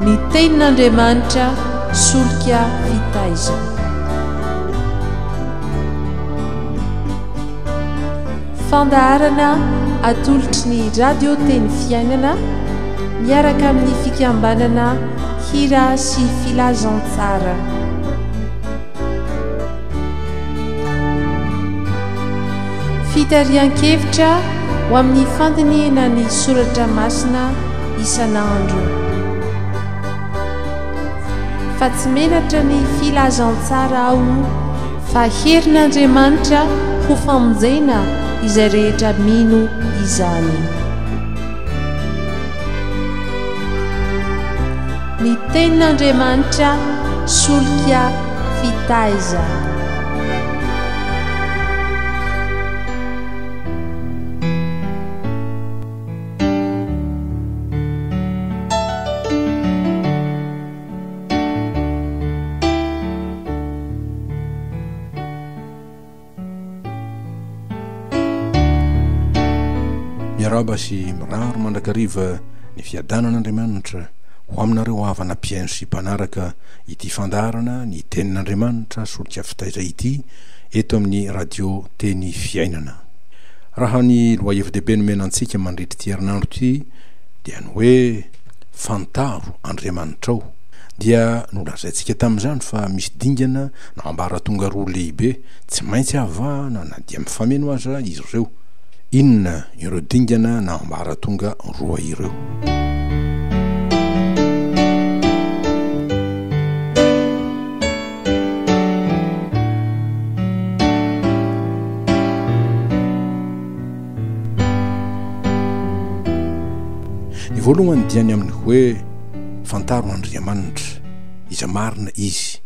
ny tenin'Andriamanitra solika fitaizana. Fandaharana atolotry ny radio teny fiainana miaraka amin'ny fikambanana hira sy filazantsara. Fitarian-kevitra ho amin'ny fandiniana ny soratra masina isan'andro. Fa tsy menatra ny filazantsara ao fa herin'Andriamanitra ho famonjena izay rehetra mino izany. Ny tenin'Andriamanitra solika fitaizana. Miaraba sy miraro mandrakariva ny fiadanan'Andriamanitra ho aminareo havana mpiaino sy mpanaraka ity fandaharana ny tenin'Andriamanitra solika fitaiza ity eto amin'ny radio teny fiainana. Raha ny lohahevi-dehibe nomena antsika mandritra ty herinandro ty dia ny hoe fantaro Andriamanitrao, dia nolazaintsika tamin'izany fa misy dingana na ambaratonga roa lehibe tsy maintsy avahana na dia mifameno aza izy ireo. Inona ireo dingana na ambaratonga roa ireo? Ny voalohany diany amin'ny hoe fantaro Andriamanitra, iza marina izy.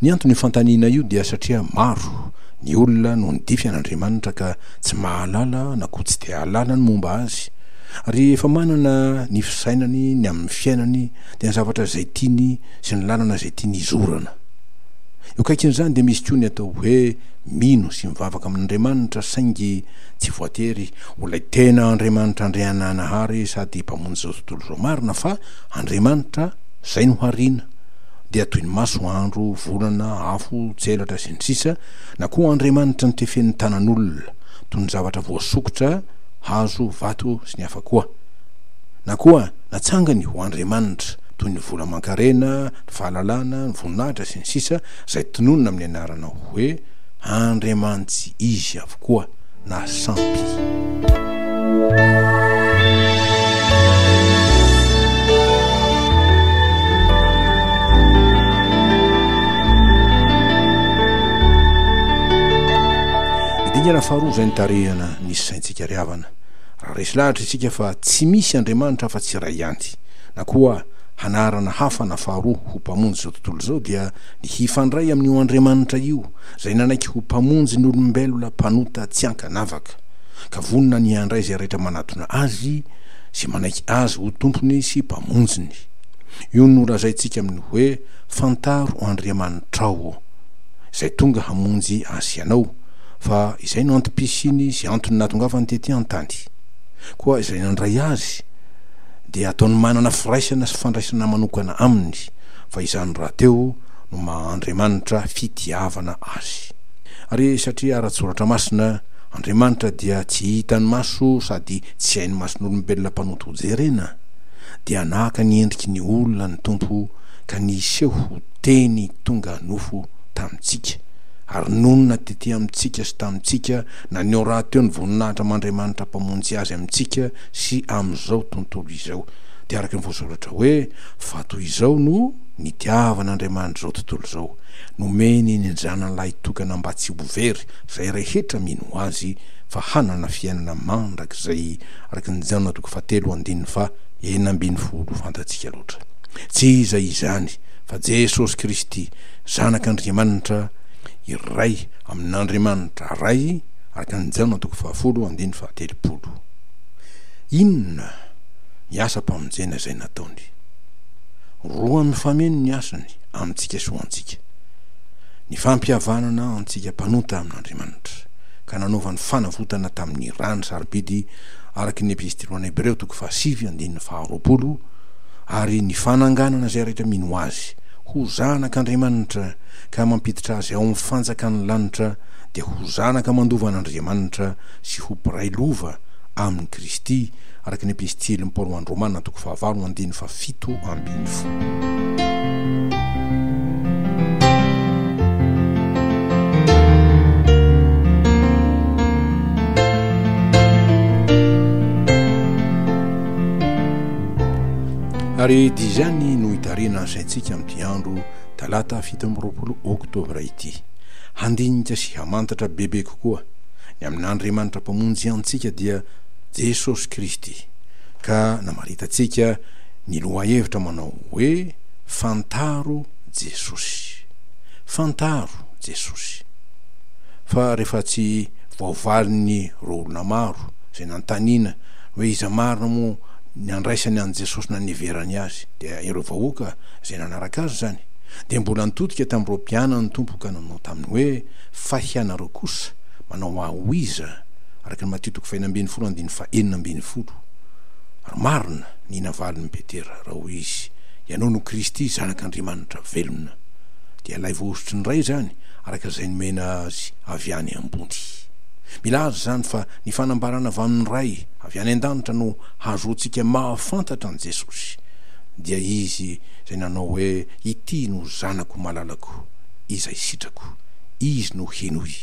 Ny antony fantaniana io dia satria maro ny olona no nidify an'Andriamanitra ka tsy mahalala na koa tsy dia halala ny momba azy, ary efa manana ny fisainany ny amin'ny fiainany dia ny zavatra izay tiany sy ny lalana izay tiany izorana. Eo kaikin'izany dia misy koa ny atao hoe mino sy mivavaka amin'Andriamanitra saingy tsy voatery olay tena Andriamanitra andriananahary sady mpamonjy zao tontolo zao marina, fa Andriamanitra zay no hariana, dia toy ny masoandro, volana, afo, tselatra sy ny sisa, na koa Andriamanitra ny tefen'ny tanan'olona toy ny zavatra voasokotra, hazo, vato sy ny hafa koa, na koa natsangany ho Andriamanitra toy ny vola mankarena, ny fahalalana, ny voninahitra sy ny sisa, zay tononona amin'ny anarana hoe Andriamanitsy izy avokoa na sampy. Dingana faharoa zay nitarehana nisy saintsika riavana. Raha resy lahatra isika fa tsy misy Andriamanitra fa tsy iray ihany, na koa hanarana hafa na faharoa ho mpamonjy zao tontolo zao, dia ny hifandray amin'io Andriamanitra io zay nanaiky ho mpamonjy ny olombelona mpanota tsy ankanavaka, ka vonona ny handray zay rehetra manatona azy sy manaiky azy ho tompony sy mpamonjiny. Io no lazaintsika amin'ny hoe fantaro Andriamanitrao, izay tonga hamonjy azy ianao, fa izay no antom-pisiny sy antony natongavany tety an-tany. Koa izay nandray azy dia ataony manana firaisana sy fandraisana manokana aminy, fa izany raha teo no maha-Andriamanitra fitiavana azy. Ary satria ara-tsoratra masina, Andriamanitra dia tsy hitan'ny maso sady tsy hain'ny mason'olombelona mpanota ho jerena, dia naka ny endriky ny olona ny tompo ka niseho ho teny tonga nofo tamintsika, ary nonona tety amintsika sy tamintsika na ny raha teo ny voninahitra m'Andriamanitra mpamonjy azy amintsika sy amin'izao tontolo izao. Dia araka ny voasoratra hoe fa toy izao no nitiavan'Andriamanitra zao tontolo zao, nomeny ny zanan'lahy tokana mba tsy ho very zay rehetra mino azy fa hanana fiainana mandrakizay, araka ny Jaona 3:9 fantatsika loatra. Tsy izay izany fa Jesosy Kristy zanak'Andriamanitra iray amin'Andriamanitra ray, araka ny Jaona 10:30. Inona ny asa mpamonjena izay nataony? Roa mifameno ny asany amintsika sy ho antsika: ny fampihavanana antsika mpanota amin'Andriamanitra, ka nanaovany fanavotana tamin'ny rano sarobidy, araka ny epistily ho an'ny Hebreo 5:20, ary ny fananganana zay rehetra mino azy ho zanak'Andriamanitra ka mampiditra azy ao amin'ny fanjakany lanitra dia ho zanaka mandovan'Andriamanitra sy ho mpiray lova amin'ny Kristy araka ny epistiliny Paoly ho an'ny Romanina 7:7. Ary dizany no hitarena ansaintsika amin'ity andro talata 7 oktobra ity. Handinika sy hamantatra bebe kokoa ny amin'Andriamanitra mpamonjy antsika dia Jesosy Kristy, ka namaritantsika ny lohahevitra manao hoe fantaro Jesosy, fantaro Jesosy. Fa rehefa tsy voavaliny ro olona maro zay nantaniana hoe iza marina moa ny andraisany an Jesosy naniverany azy, dia ireo vahoaka zay nanaraka azy zany dia mbola nitodika tamin'ireo mpianany tompo ka nanao taminy hoe fahianareo kosa manao ahoiza araka ny Mateo 5:4-5:40. Ary marina ny navalin'ny Petera raha hoy izy ianao no Kristy zanak'Andriamanitra velona, dia lay vohosotry ny ray zany araka izay nomena azy avy any ambony. Milaza zany fa ny fanambarana avy amin'ny ray avy any an-danitra no hazoantsika mahafantatra an Jesosy, dia izy zay nanao hoe ity no zanako malalako izay sitrako, izy no henoy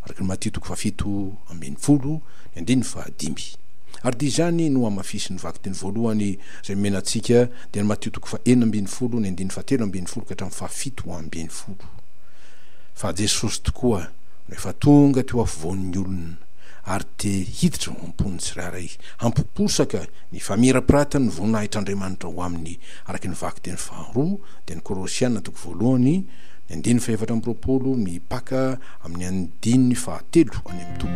araka ny Mateo 7:10-5. Ary dia zany no amafisy ny vaky teny voalohany zay menantsika dia ny Mateo 4:4-7 fa Jesosy tokoa rehefa tonga teo afovoan'ny olona ary te hiditra ho ampony tsirairay, hampoposaka ny famirapiratany ny voninahitr'Andriamanitra ho aminy araka ny vaky teny 2 dia ny Korosiana 1:4 mipaka amin'ny andininy 7 any amin'ny 2.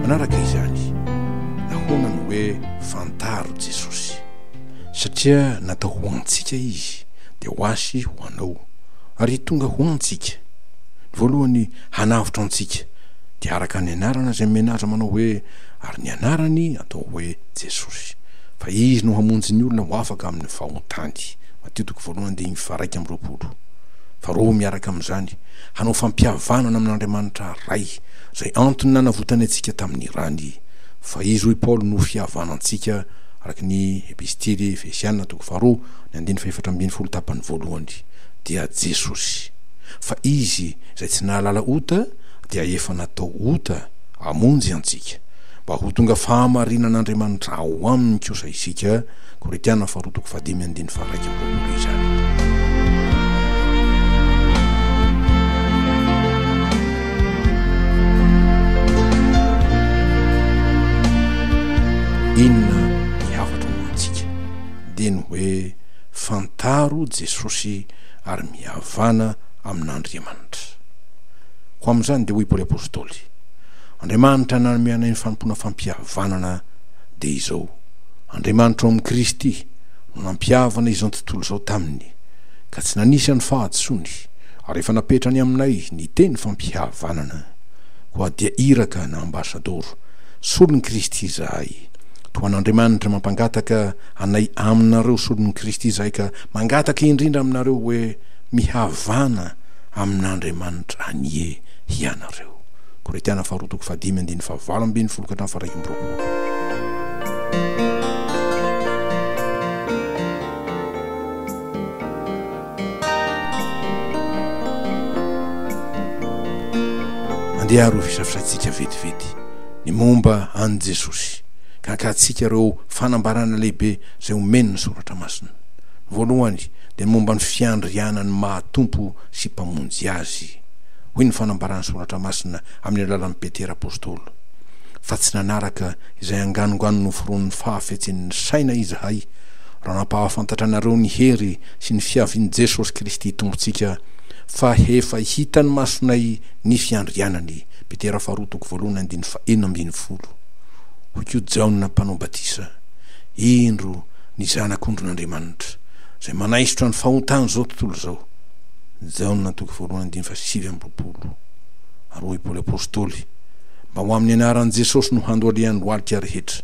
Manaraka izany nahoana ny hoe fantaro Jesosy, satria natao ho antsika izy dia ho asy ho anao ary tonga ho antsika. Ny voalohany hanavitra antsika dia araka ny anarana zay menaza manao hoe ary ny anarany atao hoe Jesosy, fa izy no hamonjy ny olona ho afaka amin'ny fahotany. Mateo 1:20. Faharoa miaraka amin'izany hanao fampihavanana amin'Andriamanitra ray zay antony nanavotany antsika tamin'ny rany, fa izy hoy Paoly no fihavanantsika araka ny epistily Efesiana 2:4-4 dia Jesosy. Fa izy zay tsy nahalala ota dia efa natao ota amonjy antsika mba ho tonga fahamarinan'Andriamanitra ao aminy kosa isika. Koretiana 2:5-1 izany. Inona ny hafatra ho antsika dia ny hoe fantaro Jesosy ary mihavana amin'Andriamanitra. Ho amin'izany dia hoy Paoly apôstôly, Andriamanitra nanome ny fanompona fampihavanana dia izao: Andriamanitra ao amin'ny Kristy no nampihavana izao tontolo izao taminy, ka tsy nanisy ny fahatsony ary efa napetrany aminay ny teny fampihavanana. Koa dia iraka na ambasadoro solon'ny Kristy izahay, toa an'Andriamanitra mampangataka anay aminareo solon'ny Kristy izahay, ka mangataka indrindra aminareo hoe mihavana amin'Andriamanitra anie hianareo. Koretiana 2:5-12 Andeha ro fisafisatsika vetivety ny momba an Jesosy, ka ankatsika ireo fanambarana lehibe zay omeny ny soratra masina. Voalohany dia ny momba ny fiandrianany mahatompo sy mpamonjy azy, hoy ny fanambarana soratra masina amin'ny alalan'ny Petera apôstôly: fa tsy nanaraka izay anganongano noforon'ny fahafetsen'ny saina izahay raha nampahafantatra anareo ny hery sy ny fiavin'i Jesosy Kristy tompontsika, fa efa hitany masonay ny fiandrianany. Petera 2:1-4. Hoy koa Jaona mpanao batisa: indro ny zanak'ondron'Andriamanitra zay manaisotra ny fahotany zao tontolo zao, jaona toky voalohany andiny fa 7 aroy Paoly apôstôly mba ho amin'ny anaran'i Jesosy no handoale androalika rehetra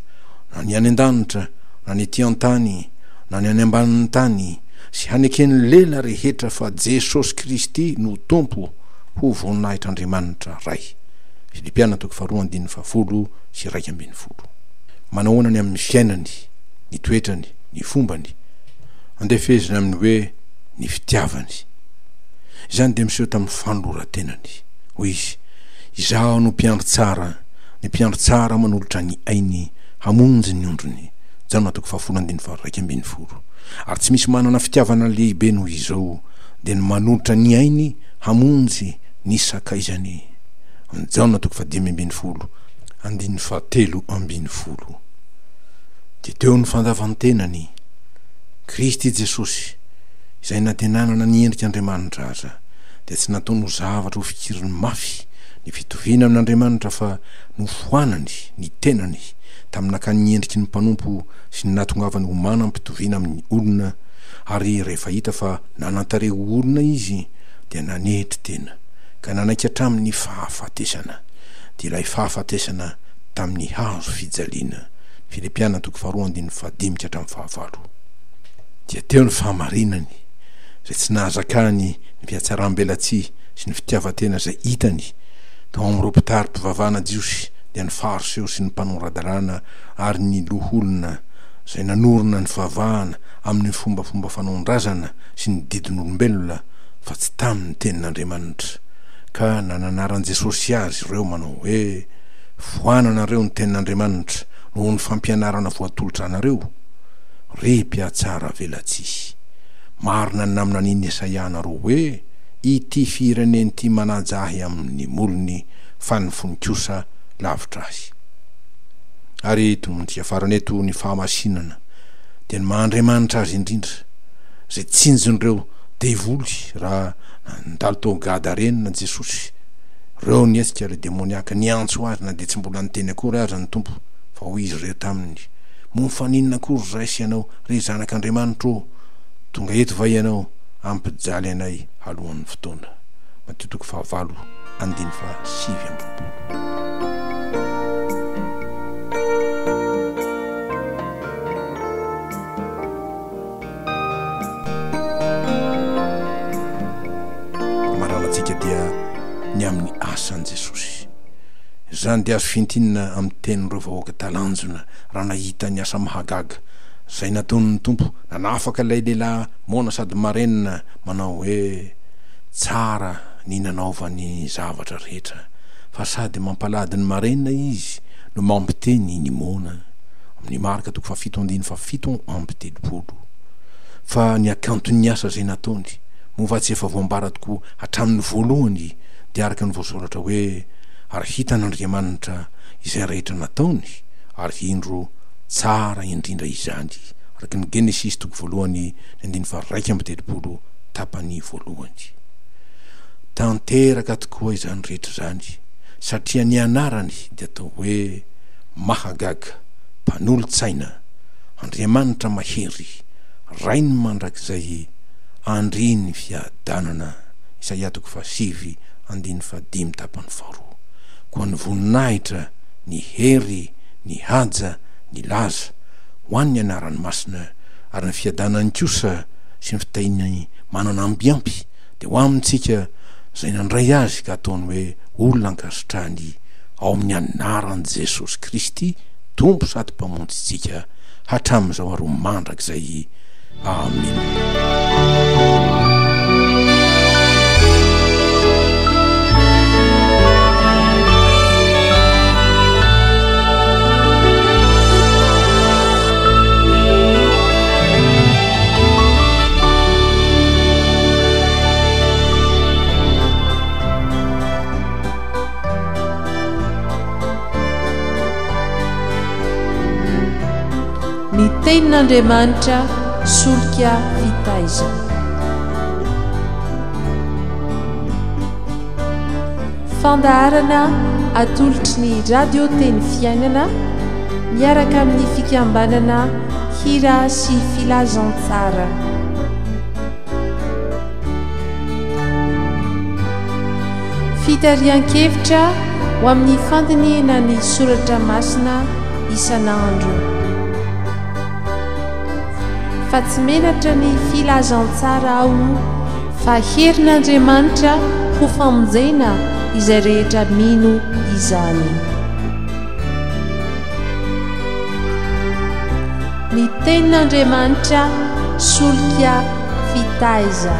na ny any an-danitra na ny ety an-tany na ny any ambanin'ny tany sy hanekeny lela rehetra fa Jesosy Kristy no tompo ho voninahitran'Andriamanitra ray. Filipiana toky faharoa andiny fa 10 sy 12. Manahoana ny amin'ny fiainany, ny toetrany, ny fombany, andefezina amin'ny hoe ny fitiavany. Izany dia miseho tamin'ny fanoloran-tenany hoy izy: izaho no mpiandro tsara, ny mpiandro tsara manolotra ny ainy hamonjy ny ondrony. Jaona toky faharoa andiny fa 12. Ary tsy misy manana fitiavana lehibe noho izao dia ny manolotra ny ainy hamonjy ny sakaizany. Jaona toky fa 5 andiny fa 13. Dia teo ny fandavan-tenany Kristy Jesosy izay natenanana ny endrik'Andriamanitra aza dia tsy nataony ho zavatra ho fikiriny mafy ny fitoviana amin'Andriamanitra fa nofoanany ny tenany tamin'nakany ny endriky ny mpanompo sy ny natongavany ho manam-pitoviana amin'ny olona. Ary rehefa hita fa nanantare olona izy dia nanetry tena ka nanaiky hatramin'ny fahafatesana, dia ilay fahafatesana tamin'ny hazo fijaliana. Filipiana toky faharoa andiny fa 5 hatramin'ny 9. Dia teo ny fahamarinany izay tsy nahazakany ny fiatsaram-belatsy sy ny fitiavatena izay hitany tao amin'ny ropitary mpivavahana jiosy dia ny fariseo sy ny mpanoradalàna ary ny loholona izay nanorona ny fivavahana amin'ny fombafomba fanaondrazana sy ny didin'olombelona fa tsy tamin'ny tenin'Andriamanitra. Ka nananaran' Jesosy azy ireo manao hoe: foananareo ny tenin'Andriamanitra noho ny fampianarana voatolotra anareo ry mpiatsara velatsy. Marina ny namina n'iny Esaia nareo hoe: ity fireneny ty manajahy amin'ny molony fa ny voninkosa lavitra azy. Ary tomontika faraneto ny fahamasinana dia ny Mahandriamanitra azy indrindra izay tsinjon'ireo devoly raha nandalo tao Gadarenina Jesosy. Reo nietsika ilay demoniaka niantso azy na dia tsy mbola niteny akory aza ny tompo fa hoy izy ireo taminy: mofaninona akory raisy ianao ry zanak'Andriamanitra ô, tonga eto va ianao ampijaly anay alohan'ny fotoana. Mateo toky fahavalo andiny fa 7. Maranatsika dia ny amin'ny asan'i Jesosy. Izany dia azo fintinina amin'ny tenin'ireo vahoaka talanjona raha nahita ny asa mahagaga izay nataon'ny tompo. Nanafaka ilay lehilahy mona sady marenina manao hoe: tsara ny nanaovany zavatra rehetra, fa sady mampalady ny marenina izy no mampiteny ny mona. Amin'ny marika toky fa 7:7. Fa ny akanton'ny asa izay nataony mova tsy efa voambara tokoa hatramin'ny voalohany dia araka ny voasoratra hoe: ary hitan'Andriamanitra izay rehetra nataony ary indro tsara indrindra izany. Araka ny Genesis toky voalohany 1:30 tapany voalohany. Tanteraka tokoa izany rehetra izany satria ny anarany dia atao hoe mahagaga, mpanolo-tsaina, Andriamanitra mahery, rainy mandrakizay, andriny fiadanana. Isaia toky fa 7:5 tapany 2. Koa ny voninahitra, ny hery, ny haja, ny laza ho an'ny anarany masina, ary ny fiadanany kosa sy ny fitainy manana ambiampy dia ho amintsika izay nandray azy ka ataony hoe olona ankasitrahany ao amin'ny anaran'i Jesosy Kristy, tompo sady mpamonjy tsika hatramin'izao aroa mandrakizay. Amen. Ny tenin'Andriamanitra solika fitaizana. Fandaharana atolotry ny radio teny fiainana miaraka amin'ny fikambanana hira sy filazantsara. fitarian-kevitra ho amin'ny fandiniana ny soratra masina isan'andro fa tsy menatra ny filazantsara ao fa herin'andriamanitra ho famonjena izay rehetra mino izany ny tenin'andriamanitra solika fitaiza